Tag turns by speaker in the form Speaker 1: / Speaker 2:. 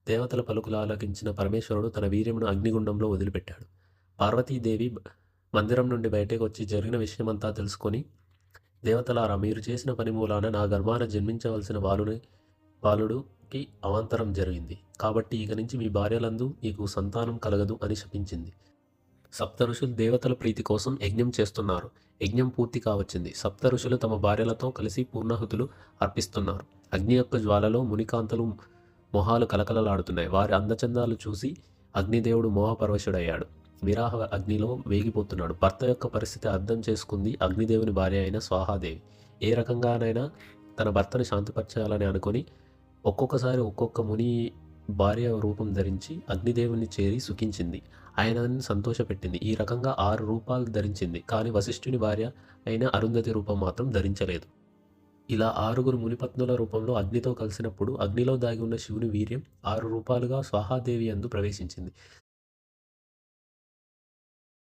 Speaker 1: దేవతల పలుకులు ఆలకించిన పరమేశ్వరుడు తన వీర్యమును అగ్నిగుండంలో వదిలిపెట్టాడు. పార్వతీదేవి మందిరం నుండి బయటకు వచ్చి జరిగిన విషయమంతా తెలుసుకొని, దేవతలారా, మీరు చేసిన పని మూలాన నా గర్భాన జన్మించవలసిన బాలుడుకి అవాంతరం జరిగింది. కాబట్టి ఇక నుంచి మీ భార్యలందు మీకు సంతానం కలగదు అని శపించింది. సప్తఋషులు దేవతల ప్రీతి కోసం యజ్ఞం చేస్తున్నారు. యజ్ఞం పూర్తి కావచ్చింది. సప్తఋషులు తమ భార్యలతో కలిసి పూర్ణాహుతులు అర్పిస్తున్నారు. అగ్ని యొక్క జ్వాలలో మునికాంతలు మొహాలు కలకలలాడుతున్నాయి. వారి అందచందాలు చూసి అగ్నిదేవుడు మోహపరవశుడయ్యాడు. విరాహ అగ్నిలో వేగిపోతున్నాడు. భర్త యొక్క పరిస్థితి అర్థం చేసుకుంది అగ్నిదేవుని భార్య అయిన స్వాహాదేవి. ఏ రకంగానైనా తన భర్తను శాంతిపరచాలని అనుకొని ఒక్కొక్కసారి ఒక్కొక్క ముని భార్య రూపం ధరించి అగ్నిదేవుని చేరి సుఖించింది. ఆయనని సంతోషపెట్టింది. ఈ రకంగా 6 రూపాలు ధరించింది. కానీ వశిష్ఠుని భార్య అయిన అరుంధతి రూపం మాత్రం ధరించలేదు. ఇలా 6 మునిపత్నుల రూపంలో అగ్నితో కలిసినప్పుడు అగ్నిలో దాగి ఉన్న శివుని వీర్యం 6 రూపాలుగా స్వాహాదేవి యందు ప్రవేశించింది.